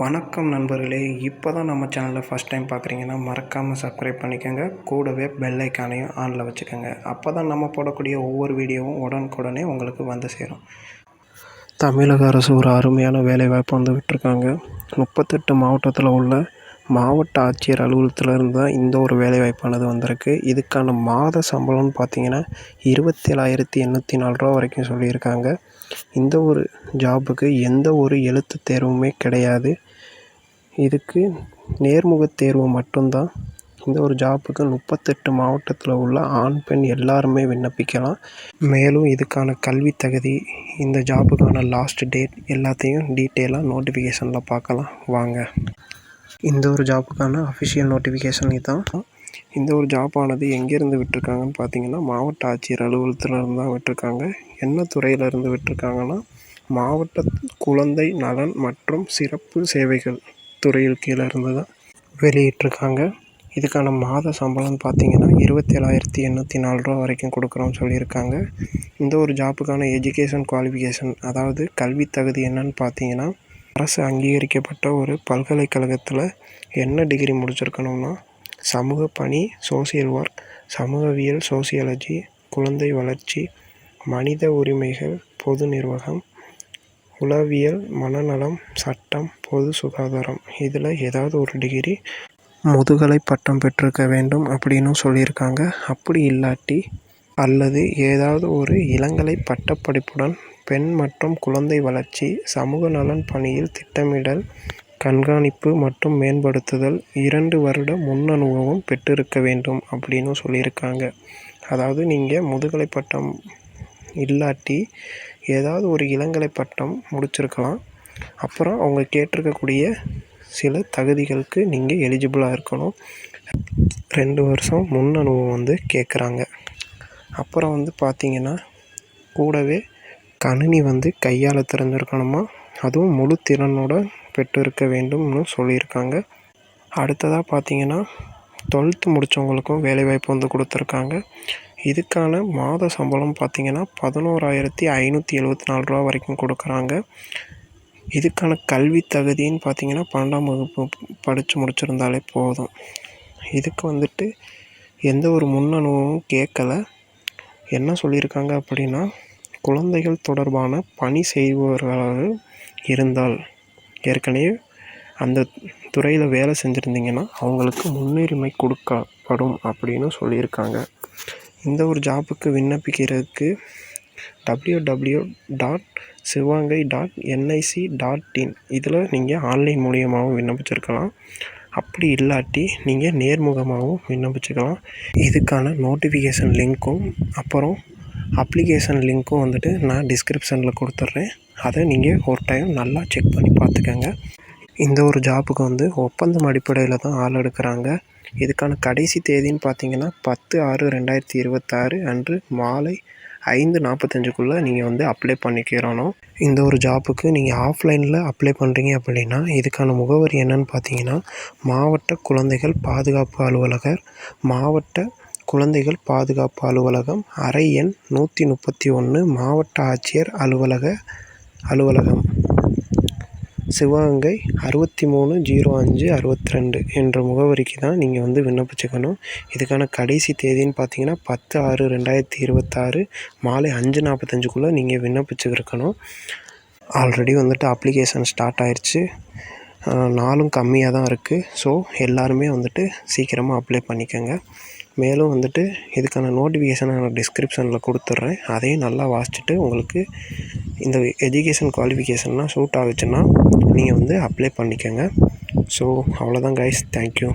வணக்கம் நண்பர்களே, இப்போ தான் நம்ம சேனலில் ஃபஸ்ட் டைம் பார்க்குறீங்கன்னா மறக்காமல் சப்ஸ்கிரைப் பண்ணிக்கோங்க. கூடவே பெல் ஐக்கானையும் ஆனில் வச்சுக்கோங்க. அப்போ தான் நம்ம போடக்கூடிய ஒவ்வொரு வீடியோவும் உடனுக்குடனே உங்களுக்கு வந்து சேரும். தமிழக அரசு ஒரு அருமையான வேலைவாய்ப்பு வந்து விட்டுருக்காங்க. 38 மாவட்டத்தில் உள்ள மாவட்ட ஆட்சியர் அலுவலகத்திலேருந்து தான் இந்த ஒரு வேலைவாய்ப்பானது வந்திருக்கு. இதுக்கான மாத சம்பளம்னு பார்த்தீங்கன்னா 27,804 ரூபா வரைக்கும் சொல்லியிருக்காங்க. இந்த ஒரு ஜாபுக்கு எந்த ஒரு எழுத்து தேர்வுமே கிடையாது. இதுக்கு நேர்முகத் தேர்வு மட்டும்தான். இந்த ஒரு ஜாபுக்கு 38 மாவட்டத்தில் உள்ள ஆண் பெண் எல்லாருமே விண்ணப்பிக்கலாம். மேலும் இதுக்கான கல்வி தகுதி, இந்த ஜாபுக்கான லாஸ்ட் டேட் எல்லாத்தையும் டீட்டெயிலாக நோட்டிஃபிகேஷனில் பார்க்கலாம் வாங்க. இந்த ஒரு ஜாபுக்கான அஃபிஷியல் நோட்டிஃபிகேஷன் இதுதான். இந்த ஒரு ஜாப்பானது எங்கேருந்து விட்டுருக்காங்கன்னு பார்த்தீங்கன்னா மாவட்ட ஆட்சியர் அலுவலகத்திலிருந்து தான் விட்டுருக்காங்க. என்ன துறையிலேருந்து விட்டுருக்காங்கன்னா மாவட்ட குழந்தை நலன் மற்றும் சிறப்பு சேவைகள் துறையில் கீழே இருந்து தான் வெளியிட்டிருக்காங்க. இதுக்கான மாத சம்பளம்னு பார்த்தீங்கன்னா 27,804 ரூபா வரைக்கும் கொடுக்குறோம்னு சொல்லியிருக்காங்க. இந்த ஒரு ஜாப்புக்கான எஜுகேஷன் குவாலிஃபிகேஷன், அதாவது கல்வி தகுதி என்னன்னு பார்த்தீங்கன்னா அரசு அங்கீகரிக்கப்பட்ட ஒரு பல்கலைக்கழகத்தில் என்ன டிகிரி முடிச்சிருக்கணும்னா சமூக பணி, சோசியல் ஒர்க், சமூகவியல், சோசியாலஜி, குழந்தை வளர்ச்சி, மனித உரிமைகள், பொது நிர்வாகம், உளவியல், மனநலம், சட்டம், பொது சுகாதாரம், இதில் ஏதாவது ஒரு டிகிரி முதுகலை பட்டம் பெற்றிருக்க வேண்டும் அப்படின்னு சொல்லியிருக்காங்க. அப்படி இல்லாட்டி அல்லது ஏதாவது ஒரு இளங்கலை பட்டப்படிப்புடன் பெண் மற்றும் குழந்தை வளர்ச்சி, சமூக நலன் பணியில் திட்டமிடல், கண்காணிப்பு மற்றும் மேம்படுத்துதல் 2 வருட முன் அனுபவம் பெற்றிருக்க வேண்டும் அப்படின்னு சொல்லியிருக்காங்க. அதாவது நீங்கள் முதுகலை பட்டம் இல்லாட்டி ஏதாவது ஒரு இளங்கலை பட்டம் முடிச்சிருக்கலாம். அப்புறம் அவங்க கேட்டிருக்கக்கூடிய சில தகுதிகளுக்கு நீங்கள் எலிஜிபிளாக இருக்கணும். 2 வருஷம் முன் அனுபவம் வந்து கேட்குறாங்க. அப்புறம் வந்து பார்த்திங்கன்னா கூடவே கணினி வந்து கையாள தெரிஞ்சிருக்கணுமா, அதுவும் முழு திறனோட பெற்றிருக்க வேண்டும்னு சொல்லியிருக்காங்க. அடுத்ததாக பார்த்திங்கன்னா 12th முடித்தவங்களுக்கும் வேலைவாய்ப்பு வந்து கொடுத்துருக்காங்க. இதுக்கான மாத சம்பளம் பார்த்திங்கன்னா 11,574 ரூபா வரைக்கும் கொடுக்குறாங்க. இதுக்கான கல்வி தகுதின்னு பார்த்திங்கன்னா 12ஆம் வகுப்பு படித்து முடிச்சிருந்தாலே போதும். இதுக்கு வந்துட்டு எந்த ஒரு முன் அனுபவமும் கேட்கலை. என்ன சொல்லியிருக்காங்க அப்படின்னா குழந்தைகள் தொடர்பான பணி செய்பவர்களாக இருந்தால், ஏற்கனவே அந்த துறையில் வேலை செஞ்சுருந்தீங்கன்னா அவங்களுக்கு முன்னுரிமை கொடுக்கப்படும் அப்படின்னு சொல்லியிருக்காங்க. இந்த ஒரு ஜாபுக்கு விண்ணப்பிக்கிறதுக்கு www.sivangai.nic.in இதில் நீங்கள் ஆன்லைன் மூலியமாகவும் விண்ணப்பிச்சிருக்கலாம். அப்படி இல்லாட்டி நீங்கள் நேர்முகமாகவும் விண்ணப்பிச்சுக்கலாம். இதுக்கான நோட்டிஃபிகேஷன் லிங்க்கும் அப்புறம் அப்ளிகேஷன் லிங்க்கும் வந்துட்டு நான் டிஸ்கிரிப்ஷனில் கொடுத்துட்றேன். அதை நீங்கள் ஒரு டைம் நல்லா செக் பண்ணி பார்த்துக்கங்க. இந்த ஒரு ஜாபுக்கு வந்து ஒப்பந்தம் அடிப்படையில் தான் ஆள் எடுக்கிறாங்க. இதுக்கான கடைசி தேதின்னு பார்த்தீங்கன்னா 10/6/2026 அன்று மாலை 5:45க்குள்ளே நீங்கள் வந்து அப்ளை பண்ணிக்கிறணும். இந்த ஒரு ஜாப்புக்கு நீங்கள் ஆஃப்லைனில் அப்ளை பண்ணுறீங்க அப்படின்னா இதுக்கான முகவரி என்னன்னு பார்த்தீங்கன்னா மாவட்ட குழந்தைகள் பாதுகாப்பு அலுவலகர், மாவட்ட குழந்தைகள் பாதுகாப்பு அலுவலகம், அறை எண் 131, மாவட்ட ஆட்சியர் அலுவலகம், சிவகங்கை 630562 என்ற முகவரிக்கு தான் நீங்கள் வந்து விண்ணப்பிச்சுக்கணும். இதுக்கான கடைசி தேதின்னு பார்த்தீங்கன்னா 10/6/2026 மாலை 5:45க்குள்ளே நீங்கள் விண்ணப்பிச்சுருக்கணும். ஆல்ரெடி வந்துட்டு அப்ளிகேஷன் ஸ்டார்ட் ஆயிடுச்சு. நாளும் கம்மியாக தான் இருக்குது. ஸோ எல்லாருமே வந்துட்டு சீக்கிரமாக அப்ளை பண்ணிக்கோங்க. மேலும் வந்துட்டு இதுக்கான நோட்டிஃபிகேஷனை நான் டிஸ்கிரிப்ஷனில் கொடுத்துட்றேன். அதையும் நல்லா வாசிச்சுட்டு உங்களுக்கு இந்த எஜுகேஷன் குவாலிஃபிகேஷன்லாம் சூட் ஆகுச்சுன்னா நீங்கள் வந்து அப்ளை பண்ணிக்கோங்க. ஸோ அவ்வளோதான் கைஸ், தேங்க்யூ.